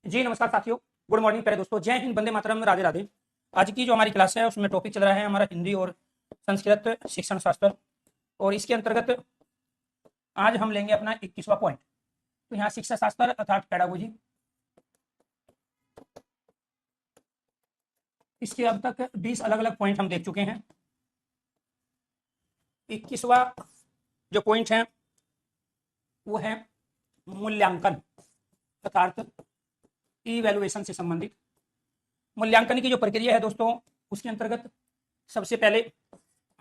जी नमस्कार साथियों, good morning प्यारे दोस्तों। जय हिंद, वंदे मातरम, राधे राधे। आज की जो हमारी क्लास है उसमें टॉपिक चल रहा है हमारा हिंदी और संस्कृत शिक्षण शास्त्र, और इसके अंतर्गत आज हम लेंगे अपना 21वां पॉइंट। तो यहाँ शिक्षा शास्त्र अर्थात पेडागोजी, इसके अब तक 20 अलग अलग पॉइंट हम देख चुके हैं। 21वां जो पॉइंट है वो है मूल्यांकन अर्थात इवैल्यूएशन से संबंधित। मूल्यांकन की जो प्रक्रिया है दोस्तों, उसके अंतर्गत सबसे पहले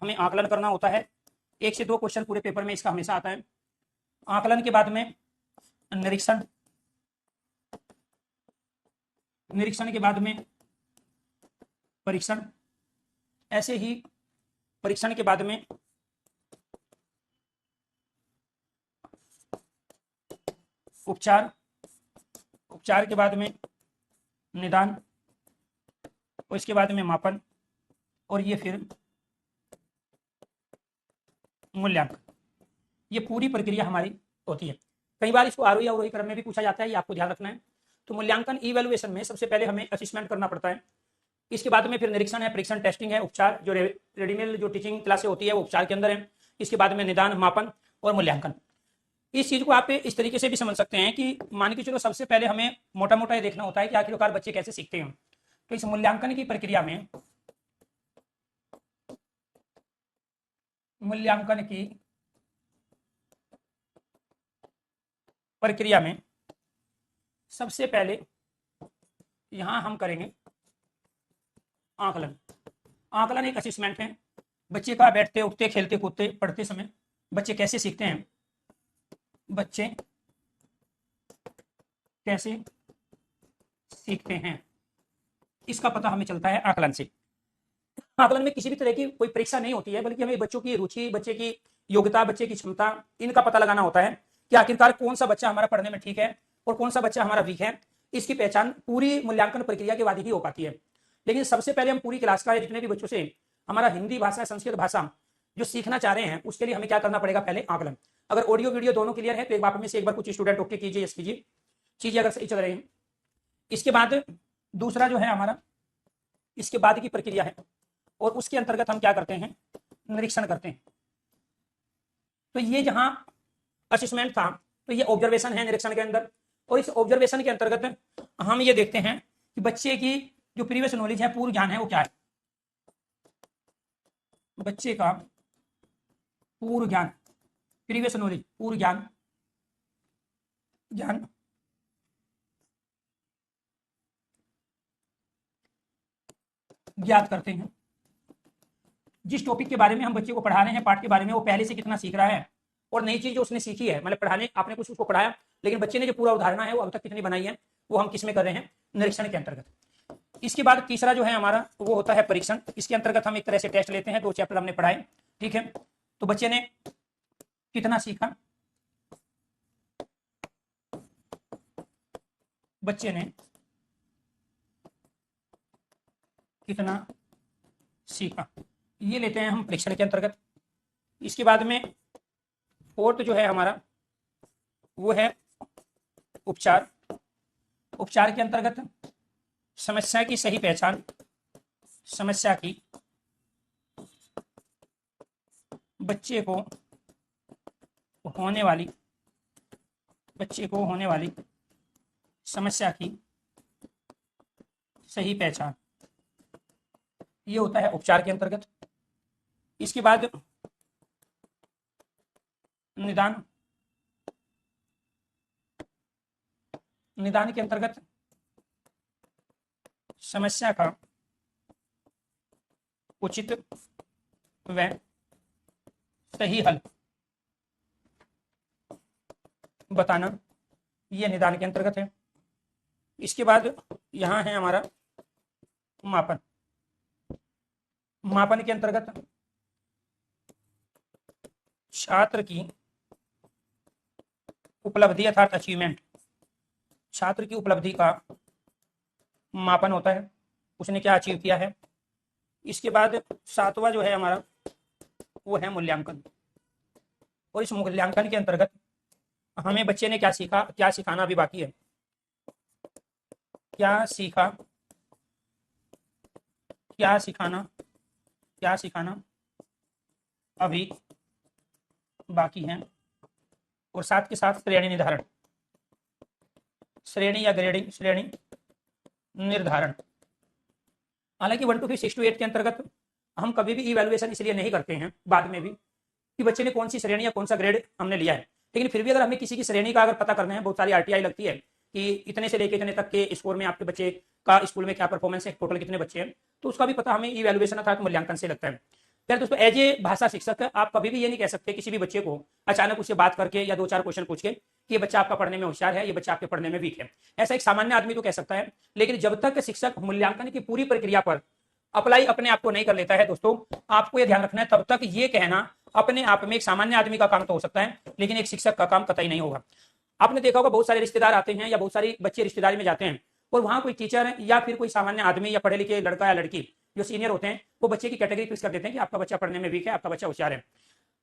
हमें आकलन करना होता है। 1 से 2 क्वेश्चन पूरे पेपर में इसका हमेशा आता है। आकलन के बाद में निरीक्षण, निरीक्षण के बाद में परीक्षण, ऐसे ही परीक्षण के बाद में उपचार, उपचार के बाद में निदान, और इसके बाद में मापन, और ये फिर मूल्यांकन। ये पूरी प्रक्रिया हमारी होती है। कई बार इसको आरोही अवरोही क्रम में भी पूछा जाता है, ये आपको ध्यान रखना है। तो मूल्यांकन इवैल्यूएशन में सबसे पहले हमें असेसमेंट करना पड़ता है। इसके बाद में फिर निरीक्षण है, परीक्षण टेस्टिंग है, उपचार जो रेडीमेड जो टीचिंग क्लासें होती है वो उपचार के अंदर है। इसके बाद में निदान, मापन और मूल्यांकन। इस चीज को आप इस तरीके से भी समझ सकते हैं कि मान के चलो सबसे पहले हमें मोटा मोटा ये देखना होता है कि आखिरकार बच्चे कैसे सीखते हैं। तो इस मूल्यांकन की प्रक्रिया में, मूल्यांकन की प्रक्रिया में सबसे पहले यहां हम करेंगे आकलन। आकलन एक असेसमेंट है। बच्चे का बैठते उठते खेलते कूदते पढ़ते समय बच्चे कैसे सीखते हैं, बच्चे कैसे सीखते हैं, इसका पता हमें चलता है आकलन से। आकलन में किसी भी तरह की कोई परीक्षा नहीं होती है, बल्कि हमें बच्चों की रुचि, बच्चे की योग्यता, बच्चे की क्षमता, इनका पता लगाना होता है कि आखिरकार कौन सा बच्चा हमारा पढ़ने में ठीक है और कौन सा बच्चा हमारा वीक है। इसकी पहचान पूरी मूल्यांकन प्रक्रिया के बाद ही हो पाती है। लेकिन सबसे पहले हम पूरी क्लास का जितने भी बच्चों से हमारा हिंदी भाषा, संस्कृत भाषा जो सीखना चाह रहे हैं, उसके लिए हमें क्या करना पड़ेगा, पहले आकलन। अगर ऑडियो वीडियो दोनों क्लियर है तो एक बार में से एक बार कुछ स्टूडेंट ओके कीजिए, यस कीजिए, चीजें अगर सही चल रही हैं। इसके बाद दूसरा जो है हमारा इसके बाद की प्रक्रिया है, और उसके अंतर्गत हम क्या करते हैं, निरीक्षण करते हैं। तो ये जहां असेसमेंट था, तो ये ऑब्जर्वेशन है निरीक्षण के अंदर, और इस ऑब्जर्वेशन के अंतर्गत हम ये देखते हैं कि बच्चे की जो प्रीवियस नॉलेज है, पूर्व ज्ञान है, वो क्या है। बच्चे का पूर्व ज्ञान, प्रीवियस नॉलेज, पूर्व ज्ञान, ज्ञान ज्ञात करते हैं। जिस टॉपिक के बारे में हम बच्चे को पढ़ा रहे हैं, पाठ के बारे में, वो पहले से कितना सीख रहा है, और नई चीज जो उसने सीखी है, मतलब पढ़ाने आपने कुछ उसको पढ़ाया, लेकिन बच्चे ने जो पूरा उदाहरण है वो अब तक कितनी बनाई है, वो हम किस में कर रहे हैं, निरीक्षण के अंतर्गत। इसके बाद तीसरा जो है हमारा वो होता है परीक्षण। इसके अंतर्गत हम एक तरह से टेस्ट लेते हैं। 2 चैप्टर हमने पढ़ाए, ठीक है, तो बच्चे ने कितना सीखा, बच्चे ने कितना सीखा, ये लेते हैं हम परीक्षण के अंतर्गत। इसके बाद में फोर्थ जो है हमारा वो है उपचार। उपचार के अंतर्गत समस्या की सही पहचान, समस्या की बच्चे को होने वाली, बच्चे को होने वाली समस्या की सही पहचान, ये होता है उपचार के अंतर्गत। इसके बाद निदान, निदान के अंतर्गत समस्या का उचित व सही हल बताना, यह निदान के अंतर्गत है। इसके बाद यहां है हमारा मापन। मापन के अंतर्गत छात्र की उपलब्धि अर्थात अचीवमेंट, छात्र की उपलब्धि का मापन होता है, उसने क्या अचीव किया है। इसके बाद 7वां जो है हमारा वो है मूल्यांकन, और इस मूल्यांकन के अंतर्गत हमें बच्चे ने क्या सीखा, क्या सिखाना अभी बाकी है। क्या सीखा, क्या सिखाना, क्या सिखाना अभी बाकी है, और साथ के साथ श्रेणी निर्धारण, श्रेणी या ग्रेडिंग, श्रेणी निर्धारण। हालांकि 1 to 5 6 to 8 के अंतर्गत हम कभी भी इवैल्यूएशन इसलिए नहीं करते हैं बाद में भी कि बच्चे ने कौन सी श्रेणी या कौन सा ग्रेड हमने लिया है, लेकिन फिर भी अगर हमें किसी की श्रेणी का अगर पता करना है, बहुत सारी आरटीआई लगती है कि इतने से लेके इतने तक के स्कोर में आपके बच्चे का स्कूल में क्या परफॉर्मेंस है, टोटल कितने बच्चे हैं, तो उसका भी पता हमें इवैल्यूएशन अर्थात मूल्यांकन से लगता है। फिर दोस्तों एज ए भाषा शिक्षक आप कभी भी ये नहीं कह सकते किसी भी बच्चे को अचानक उससे बात करके या 2-4 क्वेश्चन पूछ के कि ये बच्चा आपका पढ़ने में होशियार है, ये बच्चा आपके पढ़ने में वीक है। ऐसा एक सामान्य आदमी तो कह सकता है, लेकिन जब तक शिक्षक मूल्यांकन की पूरी प्रक्रिया पर अप्लाई अपने आप को नहीं कर लेता है दोस्तों, आपको यह ध्यान रखना है, तब तक ये कहना अपने आप में एक सामान्य आदमी का काम तो हो सकता है, लेकिन एक शिक्षक का काम कतई नहीं होगा। आपने देखा होगा बहुत सारे रिश्तेदार आते हैं या बहुत सारे बच्चे रिश्तेदारी में जाते हैं और वहां कोई टीचर या फिर कोई सामान्य आदमी या पढ़े लिखे लड़का या लड़की जो सीनियर होते हैं वो बच्चे की कैटेगरी फिक्स कर देते हैं कि आपका बच्चा पढ़ने में वीक है, आपका बच्चा होशियार है।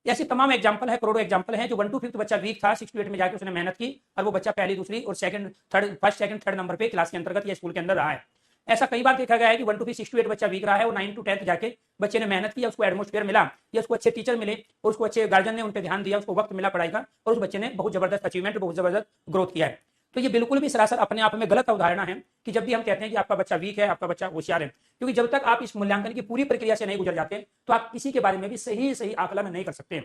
ऐसी तमाम एग्जाम्पल है, करोड़ों एग्जाम्पल है, जो 1 to 5 बच्चा वीक था, 6 to 8 में जाकर उसने मेहनत की और वो बच्चा पहली दूसरी और फर्स्ट सेकंड थर्ड नंबर पे क्लास के अंतर्गत या स्कूल के अंदर रहा है। ऐसा कई बार देखा गया है कि 1 to 5 6 to 8 बच्चा वीक रहा है और 9 to 10 जाके बच्चे ने मेहनत की, उसको एटमोस्फेयर मिला या उसको अच्छे टीचर मिले और उसको अच्छे गार्जियन ने उन पर ध्यान दिया, उसको वक्त मिला पढ़ाई का और उस बच्चे ने बहुत जबरदस्त अचीवमेंट, बहुत जबरदस्त ग्रोथ किया है। तो ये बिल्कुल भी सरासर अपने आप में गलत अवधारणा है कि जब भी हम कहते हैं कि आपका बच्चा वीक है, आपका बच्चा होशियार है, क्योंकि जब तक आप इस मूल्यांकन की पूरी प्रक्रिया से नहीं गुजर जाते तो आप किसी के बारे में भी सही सही आकलन नहीं कर सकते।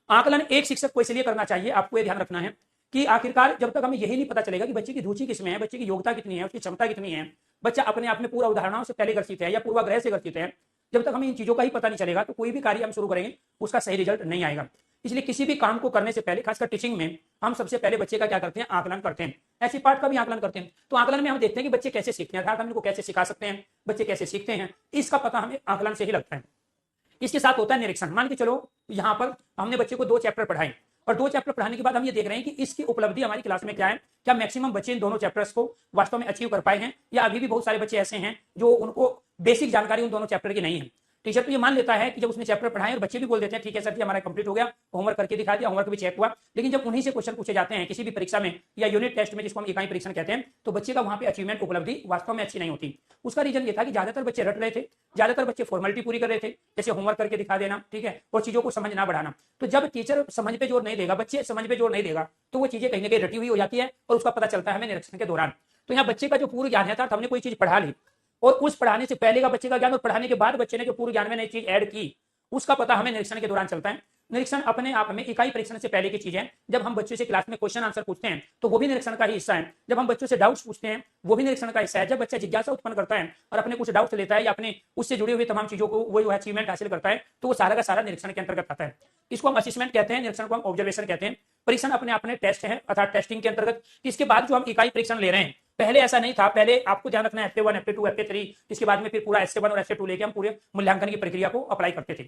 आकलन एक शिक्षक को इसलिए करना चाहिए, आपको ये ध्यान रखना है कि आखिरकार जब तक हमें यही नहीं पता चलेगा कि बच्चे की रुचि किसमें है, बच्चे की योग्यता कितनी है, उसकी क्षमता कितनी है, बच्चा अपने आप में पूर्व अवधारणाओं से पहले ग्रसित है या पूर्वाग्रह से ग्रसित है, जब तक हमें इन चीजों का ही पता नहीं चलेगा तो कोई भी कार्य हम शुरू करेंगे उसका सही रिजल्ट नहीं आएगा। इसलिए किसी भी काम को करने से पहले, खासकर टीचिंग में, हम सबसे पहले बच्चे का क्या करते हैं, आकलन करते हैं। ऐसी पाठ का भी आकलन करते हैं। तो आकलन में हम देखते हैं कि बच्चे कैसे सीखते हैं, अर्थात हम इनको कैसे सिखा सकते हैं, बच्चे कैसे सीखते हैं, इसका पता हमें आकलन से ही लगता है। इसके साथ होता है निरीक्षण। मान के चलो यहाँ पर हमने बच्चे को 2 चैप्टर पढ़ाए और 2 चैप्टर पढ़ाने के बाद हम ये देख रहे हैं कि इसकी उपलब्धि हमारी क्लास में क्या है, क्या मैक्सिमम बच्चे इन दोनों चैप्टर्स को वास्तव में अचीव कर पाए हैं, या अभी भी बहुत सारे बच्चे ऐसे हैं जो उनको बेसिक जानकारी उन दोनों चैप्टर की नहीं है। टीचर तो ये मान लेता है कि जब उसने चैप्टर पढ़ाए और बच्चे भी बोल देते हैं ठीक है सर जी हमारा कंप्लीट हो गया, होमवर्क करके दिखा दिया, होमवर्क भी चेक हुआ, लेकिन जब उन्हीं से क्वेश्चन पूछे जाते हैं किसी भी परीक्षा में या यूनिट टेस्ट में, जिसको हम इकाई परीक्षण कहते हैं, तो बच्चे का वहां पे अचीवमेंट, उपलब्धि वास्तव में अच्छी नहीं होती। उसका रीजन ये था कि ज्यादातर बच्चे रट रहे थे, ज्यादातर बच्चे फॉर्मेलिटी पूरी कर रहे थे, जैसे होमवर्क करके दिखा देना, ठीक है, और चीजों को समझ ना बढ़ाना। तो जब टीचर समझ पे जोर नहीं देगा, बच्चे समझ पे जोर नहीं देगा, तो वो चीजें कहीं ना कहीं रटी हुई हो जाती है और उसका पता चलता है हमें निरीक्षण के दौरान। तो यहाँ बच्चे का जो पूर्व ज्ञान है था, हमने कोई चीज पढ़ा ली और उस पढ़ाने से पहले का बच्चे का ज्ञान और पढ़ाने के बाद बच्चे ने जो पूर्व ज्ञान में नई चीज ऐड की, उसका पता हमें निरीक्षण के दौरान चलता है। निरीक्षण अपने आप में इकाई परीक्षण से पहले की चीज है। जब हम बच्चों से क्लास में क्वेश्चन आंसर पूछते हैं तो वो भी निरीक्षण का ही हिस्सा है। जब हम बच्चों से डाउट्स पूछते हैं वो भी निरीक्षण का हिस्सा है। जब बच्चा जिज्ञासा उत्पन्न करता है और अपने कुछ डाउट्स लेता है या अपने उससे जुड़ी हुई तमाम चीजों को वो जो अचीवमेंट हासिल करता है, तो वो सारा का सारा निरीक्षण के अंतर्गत आता है। इसको हम असेसमेंट कहते हैं, निरीक्षण को हम ऑब्जर्वेशन कहते हैं। परीक्षण अपने आप में टेस्ट है अर्थात टेस्टिंग के अंतर्गत। इसके बाद जो हम इकाई परीक्षण ले रहे हैं, पहले ऐसा नहीं था। पहले आपको ध्यान रखना है FA1 FA2 FA3, इसके बाद में फिर पूरा SA1 और SA2 लेके हम पूरे मूल्यांकन की प्रक्रिया को अप्लाई करते थे।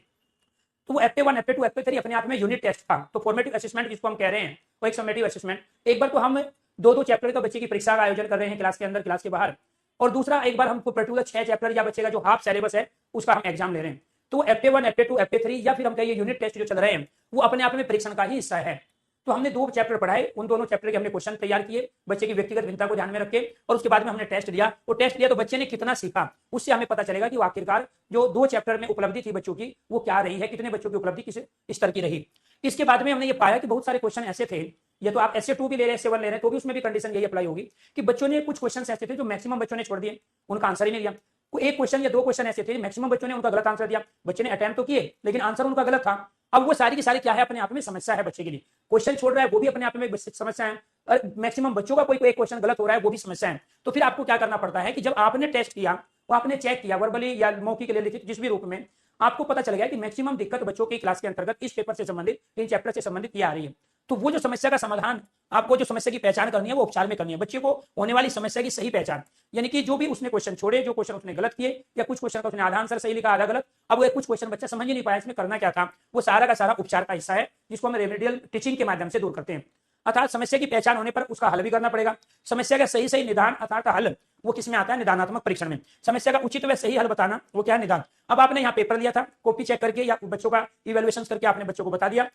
तो वो FA1 FA2 FA3 अपने आप में यूनिट टेस्ट था। तो फॉर्मेटिव असेसमेंट जिसको हम कह रहे हैं वो एक समेटिव असेसमेंट। एक बार तो हम 2-2 चैप्टर का बच्चे की परीक्षा का आयोजन कर रहे हैं क्लास के अंदर, क्लास के बाहर, और दूसरा एक बार हम पर्टिकुलर 6 चैप्टर या बच्चे का जो हाफ सिलेबस है उसका हम एग्जाम ले रहे हैं। तो FA1 FA2 FA3 या फिर हम कहिए यूनिट टेस्ट जो चल रहे हैं वो अपने आप में परीक्षण का ही हिस्सा है। तो हमने 2 चैप्टर पढ़ाए, उन दोनों चैप्टर के हमने क्वेश्चन तैयार किए बच्चे की व्यक्तिगत भिन्नता को ध्यान में रख के, और उसके बाद में हमने टेस्ट दिया। वो टेस्ट दिया तो बच्चे ने कितना सीखा उससे हमें पता चलेगा कि आखिरकार जो 2 चैप्टर में उपलब्धि थी बच्चों की वो क्या रही है, कितने बच्चों की उपलब्धि किस स्तर की रही। इसके बाद में हमने ये पाया कि बहुत सारे क्वेश्चन ऐसे थे, ये तो आप SA2 भी ले रहे हैं, SA1 ले रहे हैं, तो भी उसमें भी कंडीशन यही अप्लाई होगी कि बच्चों ने कुछ क्वेश्चन ऐसे थे जो मैक्सिमम बच्चों ने छोड़ दिए, उनका आंसर ही नहीं लिया। एक क्वेश्चन या 2 क्वेश्चन ऐसे थे मैक्सिमम बच्चों ने उनका गलत आंसर दिया, बच्चे ने अटेम्प्ट तो किए लेकिन आंसर उनका गलत था। अब वो सारी की सारी क्या है, अपने आप में समस्या है बच्चे के लिए। क्वेश्चन छोड़ रहा है वो भी अपने आप में समस्या है, और मैक्सिमम बच्चों का कोई एक क्वेश्चन गलत हो रहा है वो भी समस्या है। तो फिर आपको क्या करना पड़ता है कि जब आपने टेस्ट किया, वो आपने चेक किया वर्बली या मौखिक के लिए लिखित जिस भी रूप में, आपको पता चल गया कि मैक्सिमम दिक्कत बच्चों की क्लास के अंतर्गत इस पेपर से संबंधित, इन चैप्टर से संबंधित ये आ रही है। तो वो जो समस्या का समाधान, आपको जो समस्या की पहचान करनी है वो उपचार में करनी है। बच्चे को होने वाली समस्या की सही पहचान, यानी कि जो भी उसने क्वेश्चन छोड़े, जो क्वेश्चन उसने गलत किए, या कुछ क्वेश्चन का उसने आधा आंसर सही लिखा आधा गलत, अब वो कुछ क्वेश्चन बच्चा समझ ही नहीं पाया इसमें करना क्या था, वो सारा का सारा उपचार का हिस्सा है जिसको हम रेमेडियल टीचिंग के माध्यम से दूर करते हैं। अर्थात समस्या की पहचान होने पर उसका हल भी करना पड़ेगा। समस्या का सही सही निदान अर्थात हल वो किसमें आता है, निदानात्मक परीक्षण में। समस्या का उचित व सही हल बताना वो क्या है, निदान। अब आपने यहाँ पेपर लिया था, कॉपी चेक करके या बच्चों का इवैल्यूएशन करके आपने बच्चों को बता दिया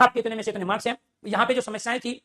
आपके इतने में से इतने मार्क्स हैं। यहाँ पे जो समस्याएं थी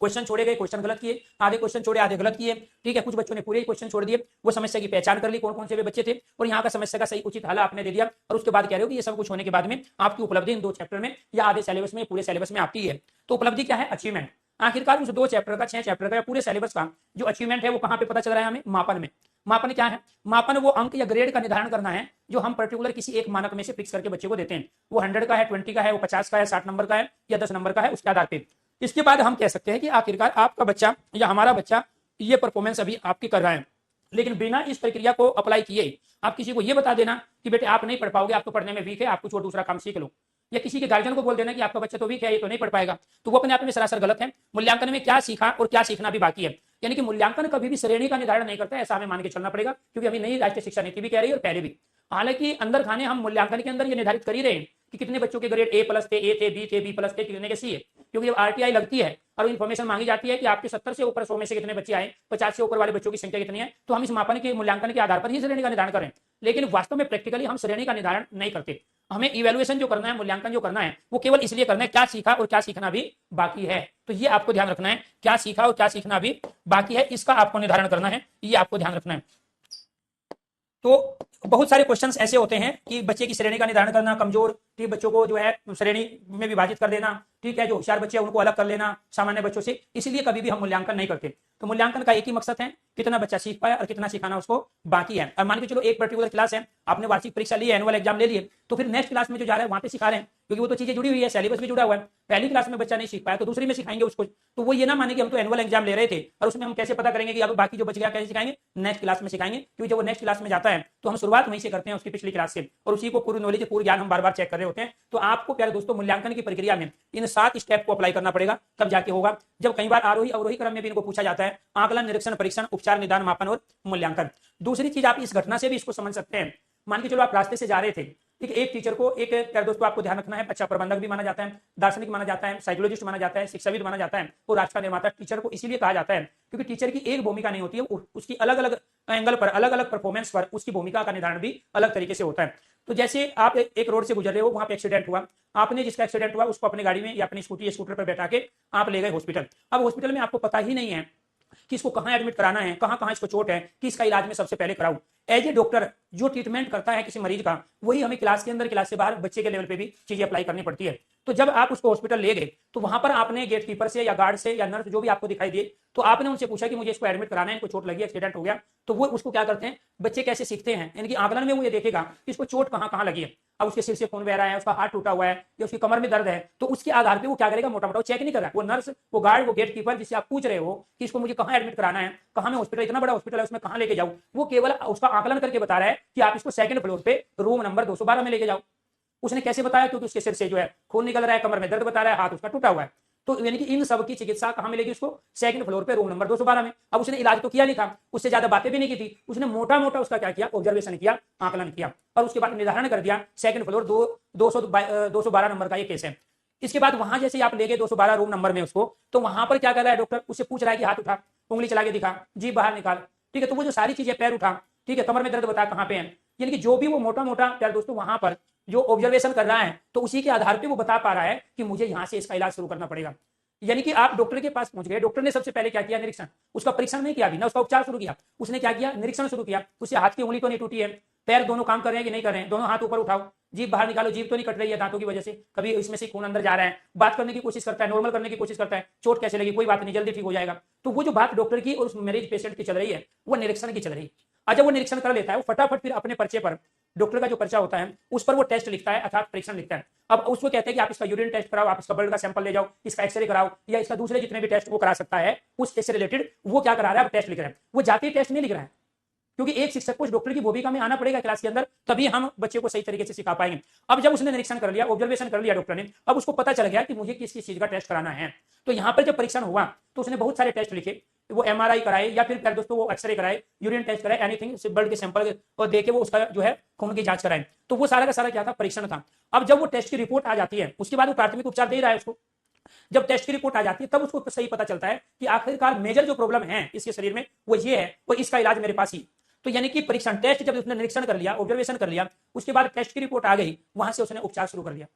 क्वेश्चन छोड़े गए, क्वेश्चन गलत किए, आधे क्वेश्चन छोड़े, आधे गलत किए, ठीक है। कुछ बच्चों ने पूरे क्वेश्चन छोड़ दिए, वो समस्या की पहचान कर ली कौन कौन से वे बच्चे थे, और यहाँ का समस्या का सही उचित हल आपने दे दिया, और उसके बाद कह रहे हो कि ये सब कुछ होने के बाद में आपकी उपलब्धि इन 2 चैप्टर में या आधे सिलेबस में, पूरे सिलेबस में आपकी है। तो उपलब्धि क्या है? अचीवमेंट। आखिरकार उस 2 चैप्टर का, 6 चैप्टर का या पूरे सिलेबस का जो अचीवमेंट है वो कहाँ पे पता चल रहा है हमें? मापन में। मापन क्या है? मापन वो अंक या ग्रेड का निर्धारण करना है जो हम पर्टिकुलर किसी एक मानक में से फिक्स करके बच्चे को देते हैं। वो 100 का है, 20 का है, वो 50 का है, 60 नंबर का है या 10 नंबर का है, उसके आधार पर। इसके बाद हम कह सकते हैं कि आखिरकार आपका बच्चा या हमारा बच्चा ये परफॉर्मेंस अभी आपकी कर रहा है, लेकिन बिना इस प्रक्रिया को अप्लाई किए आप किसी को ये बता देना कि बेटे आप नहीं पढ़ पाओगे, आप तो पढ़ने में वीक है, आप कुछ और दूसरा काम सीख लो, या किसी के गार्जियन को बोल देना कि आपका बच्चा तो वीक है, ये तो नहीं पढ़ पाएगा, तो वो अपने आप में सरासर गलत है। मूल्यांकन में क्या सीखा और क्या सीखना भी बाकी है, यानी कि मूल्यांकन कभी भी श्रेणी का निर्धारण नहीं करता है, ऐसा हमें मान के चलना पड़ेगा, क्योंकि अभी नई राष्ट्रीय शिक्षा नीति भी कह रही है और पहले भी। हालांकि अंदर खाने हम मूल्यांकन के अंदर ये निर्धारित कर ही रहे हैं कि कितने बच्चों के ग्रेड A+ थे, ए थे, बी थे, B+ थे, कितने के C है, क्योंकि जब RTI लगती है और इन्फॉर्मेशन मांगी जाती है कि आपके 70 से ऊपर 100 में से कितने बच्चे आए, 50 से ऊपर वाले बच्चों की संख्या कितनी है, तो हम इस मापन के मूल्यांकन के आधार पर ही श्रेणी का निर्धारण करें। लेकिन वास्तव में प्रैक्टिकली हम श्रेणी का निर्धारण नहीं करते। हमें इवैल्यूएशन जो करना है, मूल्यांकन जो करना है, वो केवल इसलिए करना है क्या सीखा और क्या सीखना भी बाकी है। तो ये आपको ध्यान रखना है, क्या सीखा और क्या सीखना भी बाकी है, इसका आपको निर्धारण करना है, ये आपको ध्यान रखना है। तो बहुत सारे क्वेश्चंस ऐसे होते हैं कि बच्चे की श्रेणी का निर्धारण करना, कमजोर ठीक बच्चों को जो है श्रेणी में विभाजित कर देना, ठीक है, जो होशियार बच्चे हैं उनको अलग कर लेना सामान्य बच्चों से, इसलिए कभी भी हम मूल्यांकन नहीं करते। तो मूल्यांकन का एक ही मकसद है, कितना बच्चा सीख पाया और कितना सिखाना उसको बाकी है। और मान के चलो एक पर्टिकुलर क्लास है, आपने वार्षिक परीक्षा ली है, एनुअल एग्जाम ले लिए, तो फिर नेक्स्ट क्लास में जो जा रहा है वहां पे सिखा रहे हैं, क्योंकि वो तो चीजें जुड़ी हुई है, सिलेबस भी जुड़ा हुआ है। पहली क्लास में बच्चा नहीं सीख पाया तो दूसरी में सिखाएंगे उसको, तो वो ये ना माने कि हम तो एनुअल एग्जाम ले रहे थे और उसमें हम कैसे पता करेंगे कि अब बाकी जो बच गया कैसे सिखाएंगे, नेक्स्ट क्लास में सिखाएंगे, क्योंकि जब वो नेक्स्ट क्लास में जाता है तो हम शुरुआत वहीं से करते हैं उसकी पिछली क्लास से, और उसी को पूरी नॉलेज, पूरी ज्ञान हम बार बार चेक कर रहे होते हैं। तो आपको प्यारे दोस्तों मूल्यांकन की प्रक्रिया में इन 7 स्टेप को अप्लाई करना पड़ेगा, तब जाके होगा। जब कई बार आरोही अवरोही क्रम में भी इनको पूछा जाता है, आकलन, निरीक्षण, परीक्षण, उपचार, निदान, मापन और मूल्यांकन। दूसरी चीज आप इस घटना से भी इसको समझ सकते हैं। मान के चलो आप रास्ते से जा रहे थे, ठीक है, एक टीचर को, एक प्यारे दोस्तों आपको ध्यान रखना है, अच्छा प्रबंधक भी माना जाता है, दार्शनिक माना जाता है, साइकोलॉजिस्ट माना जाता है, शिक्षाविद माना जाता है, और राष्ट्र का निर्माता टीचर को इसीलिए कहा जाता है क्योंकि टीचर की एक भूमिका नहीं होती है, उसकी अलग अलग एंगल पर, अलग अलग परफॉर्मेंस पर उसकी भूमिका का निर्धारण भी अलग तरीके से होता है। तो जैसे आप एक रोड से गुजर रहे हो, वहां पे एक्सीडेंट हुआ, आपने जिसका एक्सीडेंट हुआ उसको अपनी गाड़ी में या अपनी स्कूटी या स्कूटर पर बैठा के आप ले गए हॉस्पिटल। अब हॉस्पिटल में आपको पता ही नहीं है कि इसको कहां एडमिट कराना है, कहां कहां इसको चोट है, कि इसका इलाज में सबसे पहले कराऊं। एज ए डॉक्टर जो ट्रीटमेंट करता है किसी मरीज का, वही हमें क्लास के अंदर, क्लास से बाहर बच्चे के लेवल पे भी चीजें अप्लाई करनी पड़ती है। तो जब आप उसको हॉस्पिटल ले गए तो वहां पर आपने गेट कीपर से या गार्ड से या नर्स जो भी आपको दिखाई दिए, तो आपने उनसे पूछा कि मुझे इसको एडमिट कराना है, इनको चोट लगी, एक्सीडेंट हो गया। तो वो उसको क्या करते हैं, बच्चे कैसे सीखते हैं, यानी कि आकलन में वो ये देखेगा कि इसको चोट कहां कहां लगी है। अब उसके सिर से खून बह रहा है, उसका हाथ टूटा हुआ है या उसकी कमर में दर्द है, तो उसके आधार पर वो क्या करेगा, मोटा मोटा चेक नहीं कर रहा है, वो नर्स, वो गार्ड, वो गेट कीपर जिससे आप पूछ रहे हो कि इसको मुझे कहां एडमिट कराना है, कहां में हॉस्पिटल, इतना बड़ा हॉस्पिटल है उसमें कहां लेके जाऊं, वो केवल उसका आकलन करके बता रहा है कि आप इसको सेकंड फ्लोर पे रूम नंबर 212 में लेके जाओ। उसने कैसे बताया, क्योंकि उसके सिर से जो है खून निकल रहा है, कमर में दर्द बता रहा है, हाथ उसका टूटा हुआ है। तो यानी कि इन सब की चिकित्सा कहां मिलेगी उसको, सेकंड फ्लोर पे रूम नंबर 212 में। अब उसने इलाज तो किया नहीं था, उससे ज्यादा बातें भी नहीं की थी, उसने मोटा मोटा उसका क्या किया, ऑब्जर्वेशन किया, आकलन किया, और उसके बाद निर्धारण कर दिया सेकंड फ्लोर 212 नंबर का ये केस है। इसके बाद वहां जैसे आप ले गए 212 रूम नंबर में उसको, तो वहां पर क्या कर रहा है डॉक्टर, उससे पूछ रहा है कि हाथ उठा, उंगली चला के दिखा, जीभ बाहर निकाल, ठीक है, तो वो जो सारी चीजें, पैर उठा, ठीक है, कमर में दर्द बता कहां पे है, यानी कि जो भी वो मोटा मोटा प्यारे दोस्तों वहां पर जो ऑब्जर्वेशन कर रहा है, तो उसी के आधार पे वो बता पा रहा है कि मुझे यहां से इसका इलाज शुरू करना पड़ेगा। यानी कि आप डॉक्टर के पास पहुंच गए, डॉक्टर ने सबसे पहले क्या किया, निरीक्षण, उसका परीक्षण नहीं किया, ना उसका उपचार शुरू किया, उसने क्या किया, निरीक्षण शुरू किया, उससे हाथ की उंगली तो नहीं टूटी है, पैर दोनों काम कर रहे हैं कि नहीं कर रहे हैं, दोनों हाथ ऊपर उठाओ, जीभ बाहर निकालो, जीभ तो नहीं कट रही है दांतों की वजह से, कभी इसमें से खून अंदर जा रहा है, बात करने की कोशिश करता है, नॉर्मल करने की कोशिश करता है, चोट कैसे लगी, कोई बात नहीं, जल्दी ठीक हो जाएगा। तो वो जो बात डॉक्टर की और उस मरीज पेशेंट की चल रही है, वो निरीक्षण की चल रही है। जब वो निरीक्षण कर लेता है, वो फटाफट फिर अपने पर्चे पर, डॉक्टर का जो पर्चा होता है उस पर वो टेस्ट लिखता है, अर्थात परीक्षण लिखता है। अब उसको कहते हैं कि आप इसका यूरिन टेस्ट कराओ, आप इसका ब्लड का सैंपल ले जाओ, इसका एक्सरे कराओ, या इसका दूसरे जितने भी टेस्ट वो करा सकता है, उस टेस्ट से रिलेटेड वो क्या करा रहा है, टेस्ट लिख रहा है। वो जाके टेस्ट नहीं लिख रहा है, क्योंकि एक शिक्षक को उस डॉक्टर की भूमिका में आना पड़ेगा क्लास के अंदर, तभी हम बच्चे को सही तरीके से सिखा पाएंगे। अब जब उसने निरीक्षण कर लिया, ऑब्जर्वेशन कर लिया डॉक्टर ने, अब उसको पता चल गया कि मुझे किस किस चीज का टेस्ट कराना है। तो यहाँ पर जब परीक्षण हुआ तो उसने बहुत सारे टेस्ट लिखे, वो MRI कराए या फिर दोस्तों वो एक्सरे कराए, यूरिन टेस्ट कराए, एनीथिंग, ब्लड के सैंपल और देके वो उसका जो है खून की जांच कराए। तो वो सारा का सारा क्या था, परीक्षण था। अब जब वो टेस्ट की रिपोर्ट आ जाती है, उसके बाद वो प्राथमिक उपचार दे रहा है उसको। जब टेस्ट की रिपोर्ट आ जाती है तब उसको सही पता चलता है कि आखिरकार मेजर जो प्रॉब्लम है इसके शरीर में वो ये है, और इसका इलाज मेरे पास ही। तो यानी कि परीक्षण, टेस्ट जब उसने निरीक्षण कर लिया, ऑब्जर्वेशन कर लिया, उसके बाद टेस्ट की रिपोर्ट आ गई, वहां से उसने उपचार शुरू कर दिया।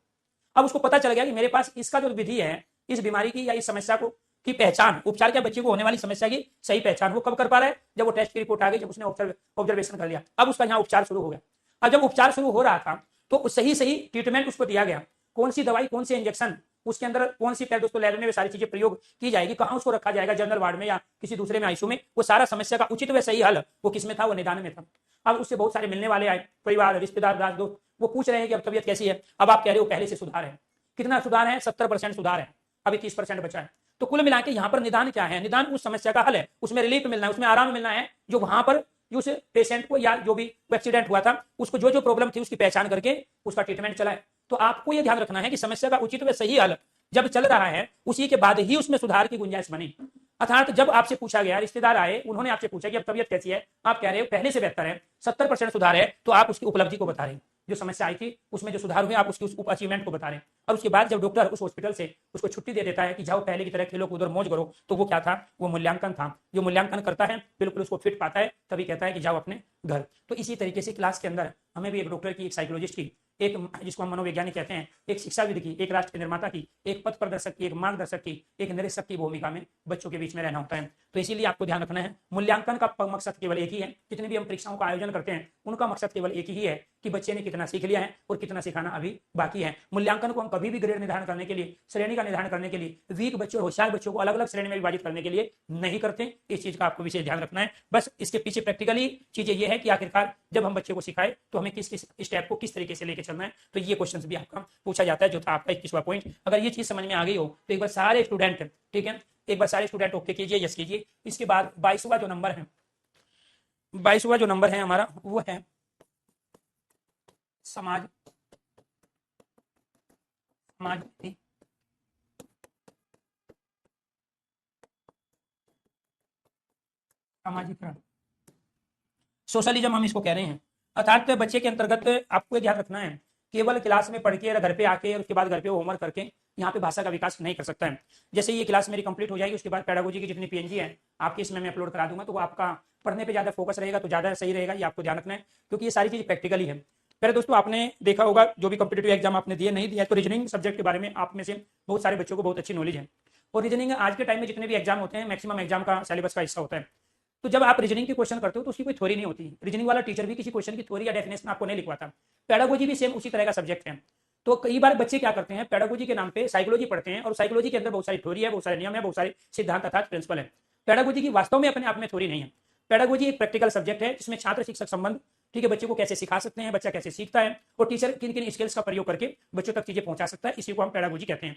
अब उसको पता चल गया कि मेरे पास इसका जो विधि है, इस बीमारी की या इस समस्या को की पहचान, उपचार क्या, बच्चे को होने वाली समस्या की सही पहचान वो कब कर पा रहा है, जब वो टेस्ट की रिपोर्ट आ गई, जब उसने ऑब्जर्वेशन कर लिया, अब उसका यहाँ उपचार शुरू हो गया। अब जब उपचार शुरू हो रहा था तो सही सही ट्रीटमेंट उसको दिया गया, कौन सी दवाई, कौन से इंजेक्शन, उसके अंदर कौन सी पहले दोस्तों लैब में सारी चीजें प्रयोग की जाएगी, कहाँ उसको रखा जाएगा, जनरल वार्ड में या किसी दूसरे में आईसीयू में, वो सारा समस्या का उचित व सही हल वो किसमें था, वो निदान में था। अब उससे बहुत सारे मिलने वाले आए, परिवार, रिश्तेदार, दोस्त, वो पूछ रहे हैं कि अब तबियत कैसी है। अब आप कह रहे हो पहले से सुधार है, कितना सुधार है, 70% सुधार है, अभी 30% बचा है। तो कुल मिला के यहाँ पर निदान क्या है, निदान उस समस्या का हल है, उसमें रिलीफ मिलना है, उसमें आराम मिलना है, जो वहां पर उस पेशेंट को या जो भी एक्सीडेंट हुआ था उसको जो जो प्रॉब्लम थी उसकी पहचान करके उसका ट्रीटमेंट चला है। तो आपको यह ध्यान रखना है कि समस्या का उचित व सही हल जब चल रहा है उसी के बाद ही उसमें सुधार की गुंजाइश बनी। अर्थात जब आपसे पूछा गया, रिश्तेदार आए, उन्होंने आपसे पूछा कि अब तबियत कैसी है, आप कह रहे हो पहले से बेहतर है, 70% सुधार है, तो आप उसकी उपलब्धि को बता रहे हैं, जो समस्या आई थी उसमें जो सुधार हुए आप उसकी उस अचीवमेंट को बता रहे हैं। और उसके बाद जब डॉक्टर उस हॉस्पिटल से उसको छुट्टी दे देता है कि जाओ पहले की तरह खेलो कूदो मौज करो, तो वो क्या था, वो मूल्यांकन था। जो मूल्यांकन करता है बिल्कुल उसको फिट पाता है, तभी कहता है कि जाओ अपने घर। तो इसी तरीके से क्लास के अंदर हमें भी एक डॉक्टर की, एक साइकोलॉजिस्ट की, एक जिसको हम मनोवैज्ञानिक कहते हैं, एक शिक्षाविद की, एक राष्ट्र के निर्माता की, एक पथ प्रदर्शक की, एक मार्गदर्शक की, एक निरीक्षक की भूमिका में बच्चों के बीच में रहना होता है। तो इसीलिए आपको ध्यान रखना है, मूल्यांकन का मकसद केवल एक ही है, जितने भी हम परीक्षाओं का आयोजन करते हैं उनका मकसद केवल एक ही है कि बच्चे ने कितना सीख लिया है और कितना सिखाना अभी बाकी है। मूल्यांकन को हम कभी भी ग्रेड निर्धारण करने के लिए, श्रेणी का निर्धारण करने के लिए, वीक बच्चों और होशियार बच्चों को अलग अलग श्रेणी में विभाजित करने के लिए नहीं करते। इस चीज का आपको विशेष ध्यान रखना है। बस इसके पीछे प्रैक्टिकली चीजें ये है कि आखिरकार जब हम बच्चे को सिखाए तो हमें किस किस स्टेप को किस तरीके से लेकर चलना है। तो ये क्वेश्चन भी आपका पूछा जाता है, जो था आपका 21वां पॉइंट। अगर ये चीज समझ में आ गई हो तो एक बार सारे स्टूडेंट, ठीक है, एक बार सारे स्टूडेंट ओके कीजिए, यस कीजिए। इसके बाद 22वां जो नंबर है, 22वां जो नंबर है हमारा वो है समाज, समाज सामाजिकरण, सोशलिज्म हम इसको कह रहे हैं। अर्थात बच्चे के अंतर्गत आपको ध्यान रखना है, केवल क्लास में पढ़ के या घर पे आके और उसके बाद घर पे होमवर्क करके यहाँ पे भाषा का विकास नहीं कर सकता है। जैसे ये क्लास मेरी कंप्लीट हो जाएगी उसके बाद पेडागोजी की जितनी पीएनजी है आपकी इसमें मैं अपलोड करा दूंगा, तो वो आपका पढ़ने पे ज्यादा फोकस रहेगा, तो ज्यादा सही रहेगा। ये आपको ध्यान रखना है क्योंकि ये सारी चीज प्रैक्टिकली है। पहले दोस्तों आपने देखा होगा जो भी कॉम्पिटेटिव एग्जाम आपने दिया, नहीं दिया तो रीजनिंग सब्जेक्ट के बारे में आप में से बहुत सारे बच्चों को बहुत अच्छी नॉलेज है। और रीजनिंग आज के टाइम में जितने भी एग्जाम होते हैं मैक्सिमम एग्जाम का सिलेबस का हिस्सा होता है। तो जब आप रीजनिंग के क्वेश्चन करते हो तो उसकी कोई थ्योरी नहीं होती। रीजनिंग वाला टीचर भी किसी क्वेश्चन की थ्योरी या डेफिनेशन आपको नहीं लिखवाता। पेडागोजी भी सेम उसी तरह का सब्जेक्ट है। तो कई बार बच्चे क्या करते हैं, पेडागोजी के नाम पे साइकोलॉजी पढ़ते हैं और साइकोलॉजी के अंदर बहुत सारी थ्योरी है, बहुत सारे नियम है, बहुत सारे सिद्धांत अर्थात प्रिंसिपल है। पेडागोजी की वास्तव में अपने आप में थ्योरी नहीं है। पेडागोजी एक प्रैक्टिकल सब्जेक्ट है जिसमें छात्र शिक्षक संबंध, ठीक है, बच्चे को कैसे सिखा सकते हैं, बच्चा कैसे सीखता है और टीचर किन किन स्किल्स का प्रयोग करके बच्चों तक चीजें पहुंचा सकता है, इसी को हम पेडागोजी कहते हैं।